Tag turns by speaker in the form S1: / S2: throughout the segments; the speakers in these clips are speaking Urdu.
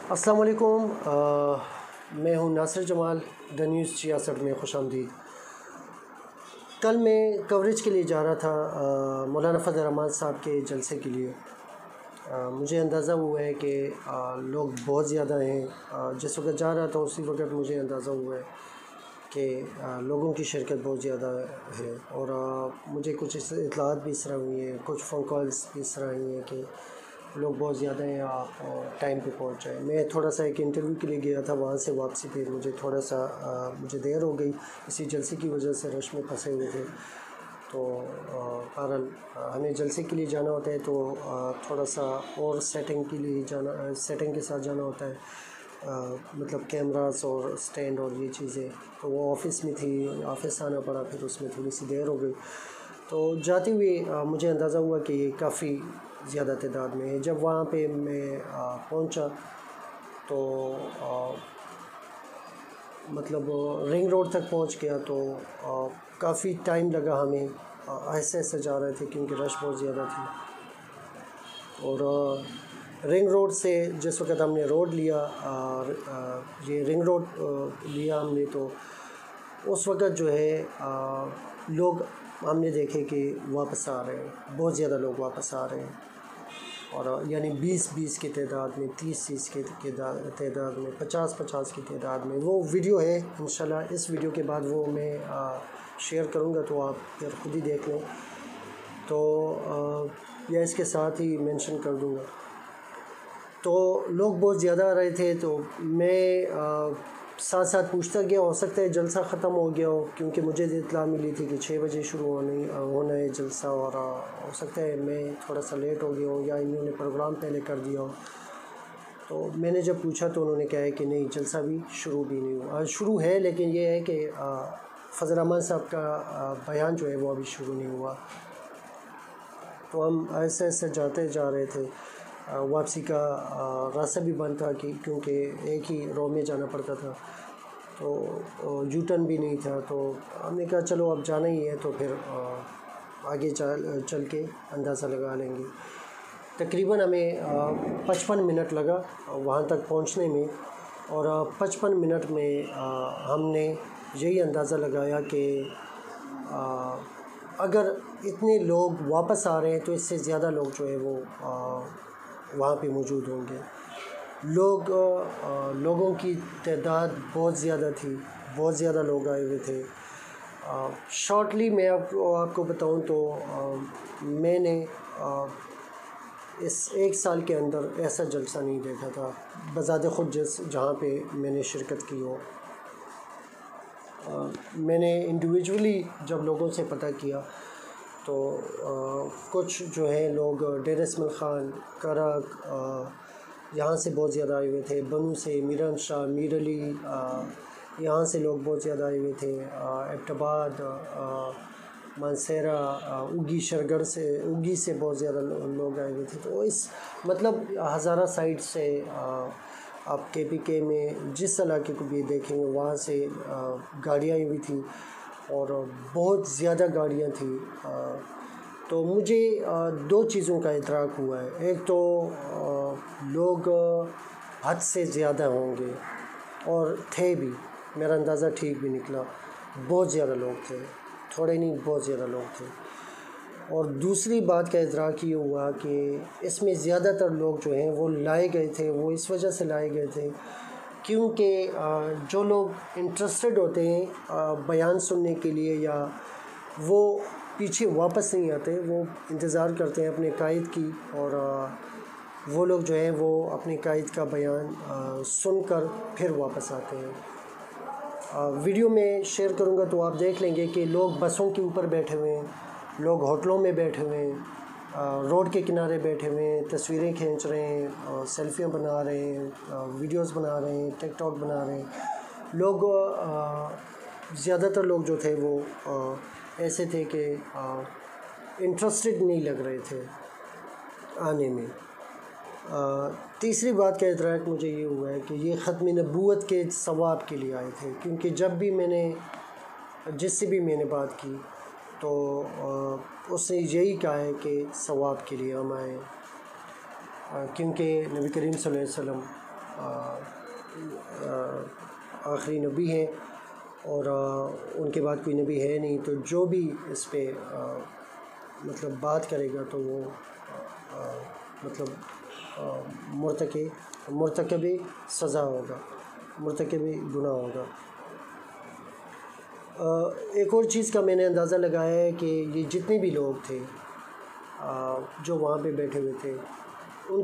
S1: السلام علیکم، میں ہوں ناصر جمال، دا نیوز 66 میں خوش آمدید۔ کل میں کوریج کے لیے جا رہا تھا مولانا فضل الرحمان صاحب کے جلسے کے لیے۔ مجھے اندازہ ہوا ہے کہ لوگ بہت زیادہ ہیں۔ جس وقت جا رہا تھا اسی وقت مجھے اندازہ ہوا ہے کہ لوگوں کی شرکت بہت زیادہ ہے، اور مجھے کچھ اطلاعات بھی اس طرح ہوئی ہیں، کچھ فون کالز بھی اس طرح ہوئی ہیں کہ لوگ بہت زیادہ ہیں، آپ ٹائم پہ پہنچ جائیں۔ میں تھوڑا سا ایک انٹرویو کے لیے گیا تھا، وہاں سے واپسی پہ مجھے تھوڑا سا مجھے دیر ہو گئی، اسی جلسے کی وجہ سے رش میں پھنسے ہوئے تھے۔ تو بہرحال ہمیں جلسے کے لیے جانا ہوتا ہے تو تھوڑا سا اور سیٹنگ کے لیے سیٹنگ کے ساتھ جانا ہوتا ہے، مطلب کیمراز اور اسٹینڈ اور یہ چیزیں۔ تو وہ آفس میں تھی، آفس آنا پڑا، پھر اس میں تھوڑی سی دیر ہو گئی۔ تو جاتے ہوئے مجھے اندازہ ہوا کہ یہ کافی زیادہ تعداد میں ہے۔ جب وہاں پہ میں پہنچا تو مطلب رنگ روڈ تک پہنچ گیا تو کافی ٹائم لگا ہمیں، آہستہ آہستہ جا رہے تھے کیونکہ رش بہت زیادہ تھی۔ اور رنگ روڈ سے جس وقت ہم نے روڈ لیا، یہ رنگ روڈ لیا ہم نے، تو اس وقت جو ہے لوگ ہم نے دیکھے کہ واپس آ رہے ہیں، بہت زیادہ لوگ واپس آ رہے ہیں، اور یعنی 20 کی تعداد میں، 30 کی تعداد میں، 50 کی تعداد میں۔ وہ ویڈیو ہے انشاءاللہ، اس ویڈیو کے بعد وہ میں شیئر کروں گا تو آپ پھر خود ہی دیکھ لیں، تو یا اس کے ساتھ ہی مینشن کر دوں گا۔ تو لوگ بہت زیادہ آ رہے تھے، تو میں ساتھ ساتھ پوچھتا گیا، ہو سکتا ہے جلسہ ختم ہو گیا ہو، کیونکہ مجھے اطلاع ملی تھی کہ 6 بجے شروع ہونا ہے جلسہ، اور ہو سکتا ہے میں تھوڑا سا لیٹ ہو گیا ہوں یا انہوں نے پروگرام پہلے کر دیا ہو۔ تو میں نے جب پوچھا تو انہوں نے کہا ہے کہ نہیں، جلسہ بھی شروع بھی نہیں ہوا، شروع ہے لیکن یہ ہے کہ فضل الرحمان صاحب کا بیان جو ہے وہ ابھی شروع نہیں ہوا۔ تو ہم ایسے ایسے جاتے جا رہے تھے، واپسی کا راستہ بھی بند تھا کیونکہ ایک ہی رو میں جانا پڑتا تھا، تو یو ٹرن بھی نہیں تھا، تو ہم نے کہا چلو اب جانا ہی ہے تو پھر آگے چل کے اندازہ لگا لیں گے۔ تقریباً ہمیں 55 منٹ لگا وہاں تک پہنچنے میں، اور 55 منٹ میں ہم نے یہی اندازہ لگایا کہ اگر اتنے لوگ واپس آ رہے ہیں تو اس سے زیادہ لوگ جو ہے وہ وہاں پہ موجود ہوں گے۔ لوگوں کی تعداد بہت زیادہ تھی، بہت زیادہ لوگ آئے ہوئے تھے۔ شارٹلی میں آپ کو بتاؤں تو میں نے اس 1 سال کے اندر ایسا جلسہ نہیں دیکھا تھا بذات خود جہاں پہ میں نے شرکت کی ہو۔ میں نے انڈیویجولی جب لوگوں سے پتہ کیا تو کچھ جو ہے لوگ ڈیرہ اسماعیل خان، کرک، یہاں سے بہت زیادہ آئے ہوئے تھے، بنو سے میران شاہ، میر علی، یہاں سے لوگ بہت زیادہ آئے ہوئے تھے، ایبٹ آباد، مانسہرہ، اگی سے بہت زیادہ لوگ آئے ہوئے تھے۔ تو اس مطلب ہزارہ سائٹ سے آپ کے پی کے میں جس علاقے کو بھی دیکھیں گے وہاں سے گاڑیاں آئی ہوئی تھیں، اور بہت زیادہ گاڑیاں تھیں۔ تو مجھے 2 چیزوں کا ادراک ہوا ہے، ایک تو لوگ حد سے زیادہ ہوں گے، اور تھے بھی، میرا اندازہ ٹھیک بھی نکلا، بہت زیادہ لوگ تھے، تھوڑے نہیں بہت زیادہ لوگ تھے۔ اور دوسری بات کا ادراک یہ ہوا کہ اس میں زیادہ تر لوگ جو ہیں وہ لائے گئے تھے، وہ اس وجہ سے لائے گئے تھے کیونکہ جو لوگ انٹرسٹڈ ہوتے ہیں بیان سننے کے لیے، یا وہ پیچھے واپس نہیں آتے، وہ انتظار کرتے ہیں اپنے قائد کی، اور وہ لوگ جو ہیں وہ اپنے قائد کا بیان سن کر پھر واپس آتے ہیں۔ ویڈیو میں شیئر کروں گا تو آپ دیکھ لیں گے کہ لوگ بسوں کے اوپر بیٹھے ہوئے ہیں، لوگ ہوٹلوں میں بیٹھے ہوئے ہیں، روڈ کے کنارے بیٹھے ہوئے ہیں، تصویریں کھینچ رہے ہیں، سیلفیاں بنا رہے ہیں، ویڈیوز بنا رہے ہیں، ٹک ٹاک بنا رہے ہیں۔ لوگ زیادہ تر لوگ جو تھے وہ ایسے تھے کہ انٹرسٹڈ نہیں لگ رہے تھے آنے میں۔ تیسری بات کا ادراک مجھے یہ ہوا ہے کہ یہ ختم نبوت کے ثواب کے لیے آئے تھے، کیونکہ جب بھی میں نے جس سے بھی میں نے بات کی تو اس نے یہی کہا ہے کہ ثواب کے لیے ہم آئے، کیونکہ نبی کریم صلی اللہ علیہ وسلم آخری نبی ہیں اور ان کے بعد کوئی نبی ہے نہیں، تو جو بھی اس پہ مطلب بات کرے گا تو وہ مطلب مرتکب سزا ہوگا، مرتکب گناہ ہوگا۔ ایک اور چیز کا میں نے اندازہ لگایا ہے کہ یہ جتنے بھی لوگ تھے جو وہاں پہ بیٹھے ہوئے تھے، ان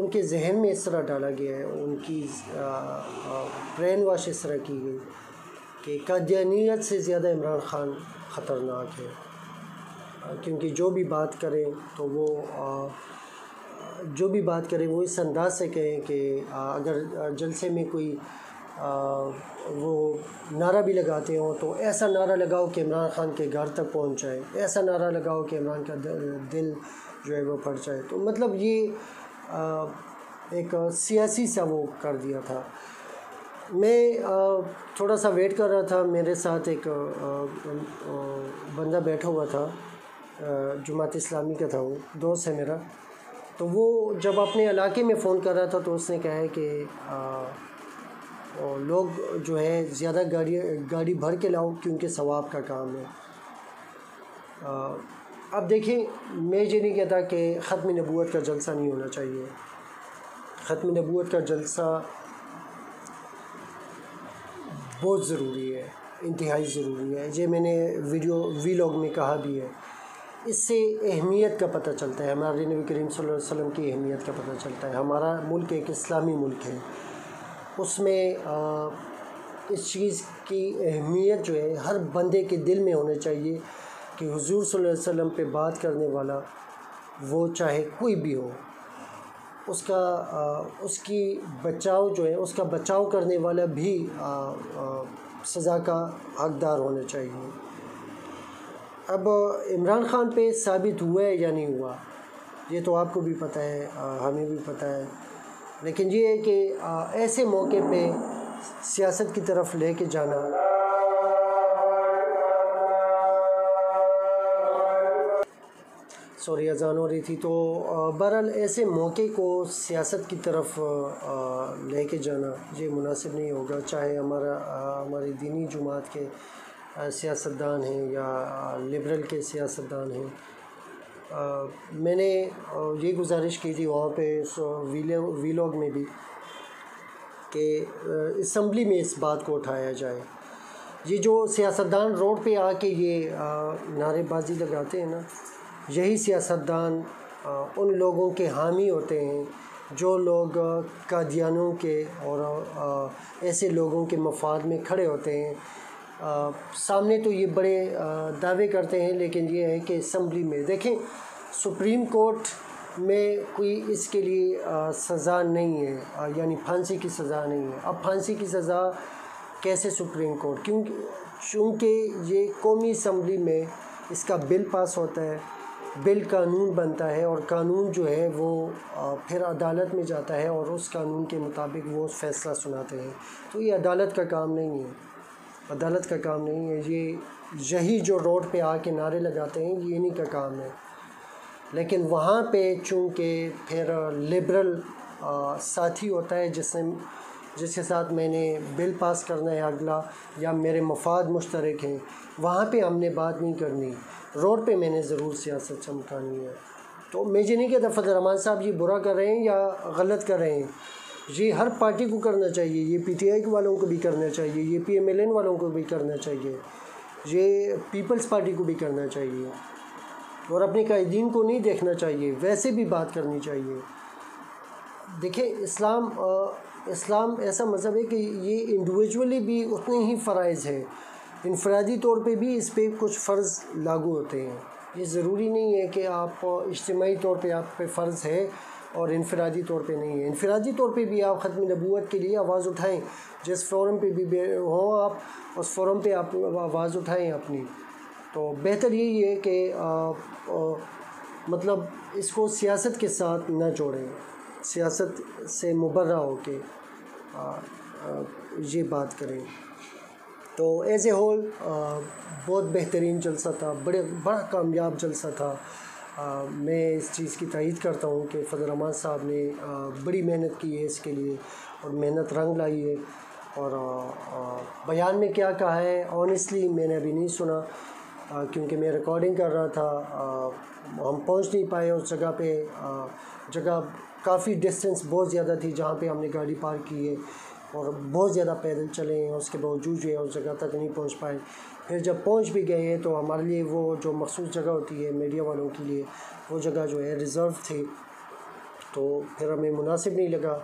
S1: کے ذہن میں اس طرح ڈالا گیا ہے، ان کی برین واش اس طرح کی گئی کہ قادیانیت سے زیادہ عمران خان خطرناک ہے، کیونکہ جو بھی بات کریں تو وہ اس انداز سے کہیں کہ اگر جلسے میں کوئی وہ نعرہ بھی لگاتے ہوں تو ایسا نعرہ لگاؤ کہ عمران خان کے گھر تک پہنچ جائے، ایسا نعرہ لگاؤ کہ عمران کا دل جو ہے وہ پھٹ جائے۔ تو مطلب یہ ایک سیاسی سا وہ کر دیا تھا۔ میں تھوڑا سا ویٹ کر رہا تھا، میرے ساتھ ایک بندہ بیٹھا ہوا تھا، جماعت اسلامی کا تھا، وہ دوست ہے میرا، تو وہ جب اپنے علاقے میں فون کر رہا تھا تو اس نے کہا ہے کہ لوگ جو ہے زیادہ گاڑی بھر کے لاؤ کیونکہ ثواب کا کام ہے۔ اب دیکھیں، میں یہ نہیں کہتا کہ ختم نبوت کا جلسہ نہیں ہونا چاہیے، ختم نبوت کا جلسہ بہت ضروری ہے، انتہائی ضروری ہے، یہ میں نے ویلاگ میں کہا بھی ہے۔ اس سے اہمیت کا پتہ چلتا ہے، ہمارے نبی کریم صلی اللہ علیہ وسلم کی اہمیت کا پتہ چلتا ہے۔ ہمارا ملک ایک اسلامی ملک ہے، اس میں اس چیز کی اہمیت جو ہے ہر بندے کے دل میں ہونا چاہیے کہ حضور صلی اللہ علیہ وسلم پہ بات کرنے والا وہ چاہے کوئی بھی ہو، اس کی بچاؤ جو ہے، اس کا بچاؤ کرنے والا بھی سزا کا حقدار ہونا چاہیے۔ اب عمران خان پہ ثابت ہوا ہے یا نہیں ہوا، یہ تو آپ کو بھی پتہ ہے، ہمیں بھی پتہ ہے، لیکن یہ ہے کہ ایسے موقع پہ سیاست کی طرف لے کے جانا، اذان ہو رہی تھی، تو بہرحال ایسے موقع کو سیاست کی طرف لے کے جانا یہ مناسب نہیں ہوگا، چاہے ہماری دینی جماعت کے سیاستدان ہیں یا لبرل کے سیاستدان ہیں۔ میں نے یہ گزارش کی تھی وہاں پہ ویلاگ میں بھی کہ اسمبلی میں اس بات کو اٹھایا جائے۔ یہ جو سیاستدان روڈ پہ آ کے یہ نعرے بازی لگاتے ہیں نا، یہی سیاستدان ان لوگوں کے حامی ہوتے ہیں جو لوگ قادیانوں کے اور ایسے لوگوں کے مفاد میں کھڑے ہوتے ہیں۔ سامنے تو یہ بڑے دعوے کرتے ہیں، لیکن یہ ہے کہ اسمبلی میں دیکھیں، سپریم کورٹ میں کوئی اس کے لیے سزا نہیں ہے، یعنی پھانسی کی سزا نہیں ہے۔ اب پھانسی کی سزا کیسے سپریم کورٹ، چونکہ یہ قومی اسمبلی میں اس کا بل پاس ہوتا ہے، بل قانون بنتا ہے، اور قانون جو ہے وہ پھر عدالت میں جاتا ہے اور اس قانون کے مطابق وہ فیصلہ سناتے ہیں۔ تو یہ عدالت کا کام نہیں ہے، عدالت کا کام نہیں ہے، یہی جو روڈ پہ آ کے نعرے لگاتے ہیں یہ انہی کا کام ہے۔ لیکن وہاں پہ چونکہ پھر لبرل ساتھی ہوتا ہے جس کے ساتھ میں نے بل پاس کرنا ہے اگلا، یا میرے مفاد مشترک ہیں، وہاں پہ ہم نے بات نہیں کرنی، روڈ پہ میں نے ضرور سیاست چمکانی ہے۔ تو میں یہ نہیں کہتا فضل الرحمان صاحب یہ برا کر رہے ہیں یا غلط کر رہے ہیں، یہ ہر پارٹی کو کرنا چاہیے، یہ پی ٹی آئی والوں کو بھی کرنا چاہیے، یہ پی ایم ایل این والوں کو بھی کرنا چاہیے، یہ پیپلز پارٹی کو بھی کرنا چاہیے، اور اپنے قائدین کو نہیں دیکھنا چاہیے، ویسے بھی بات کرنی چاہیے۔ دیکھیں، اسلام ایسا مذہب ہے کہ یہ انڈیویجولی بھی اتنے ہی فرائض ہیں، انفرادی طور پہ بھی اس پہ کچھ فرض لاگو ہوتے ہیں۔ یہ ضروری نہیں ہے کہ آپ اجتماعی طور پہ آپ پہ فرض ہے اور انفرادی طور پہ نہیں ہے۔ انفرادی طور پہ بھی آپ ختم نبوت کے لیے آواز اٹھائیں، جس فورم پہ بھی ہوں آپ، اس فورم پہ آپ آواز اٹھائیں اپنی۔ تو بہتر یہی ہے کہ مطلب اس کو سیاست کے ساتھ نہ جوڑیں، سیاست سے مبرہ ہو کے یہ بات کریں۔ تو ایز اے ہول بہت بہترین جلسہ تھا، بڑا کامیاب جلسہ تھا، میں اس چیز کی تائید کرتا ہوں کہ فضل الرحمان صاحب نے بڑی محنت کی ہے اس کے لیے، اور محنت رنگ لائی ہے۔ اور بیان میں کیا کہا ہے آنیسٹلی میں نے ابھی نہیں سنا، کیونکہ میں ریکارڈنگ کر رہا تھا، ہم پہنچ نہیں پائے اس جگہ پہ۔ جگہ کافی ڈسٹینس بہت زیادہ تھی جہاں پہ ہم نے گاڑی پارک کی ہے، اور بہت زیادہ پیدل چلے ہیں، اس کے باوجود جو ہے اس جگہ تک نہیں پہنچ پائے۔ پھر جب پہنچ بھی گئے ہیں تو ہمارے لیے وہ جو مخصوص جگہ ہوتی ہے میڈیا والوں کے لیے، وہ جگہ جو ہے ریزرو تھی، تو پھر ہمیں مناسب نہیں لگا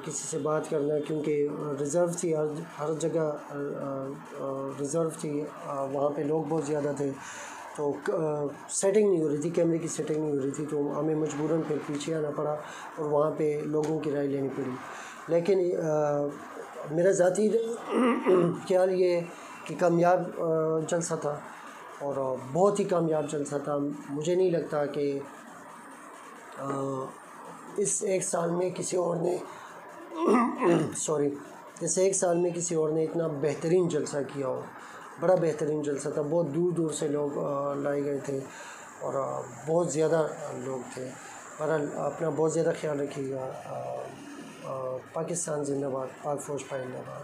S1: کسی سے بات کرنا، کیونکہ ریزرو تھی، ہر جگہ ریزرو تھی، وہاں پہ لوگ بہت زیادہ تھے، تو سیٹنگ نہیں ہو رہی تھی، کیمرے کی سیٹنگ نہیں ہو رہی تھی، تو ہمیں مجبوراً پھر پیچھے آنا پڑا اور وہاں پہ لوگوں کی رائے لینی پڑی۔ لیکن میرا ذاتی خیال یہ ہے کہ کامیاب جلسہ تھا، اور بہت ہی کامیاب جلسہ تھا۔ مجھے نہیں لگتا کہ اس ایک سال میں کسی اور نے اس ایک سال میں کسی اور نے اتنا بہترین جلسہ کیا ہو۔ بڑا بہترین جلسہ تھا، بہت دور دور سے لوگ لائے گئے تھے، اور بہت زیادہ لوگ تھے۔ بہرحال اپنا بہت زیادہ خیال رکھیے گا۔ پاکستان زندہ باد، پاک فوج پائندہ باد۔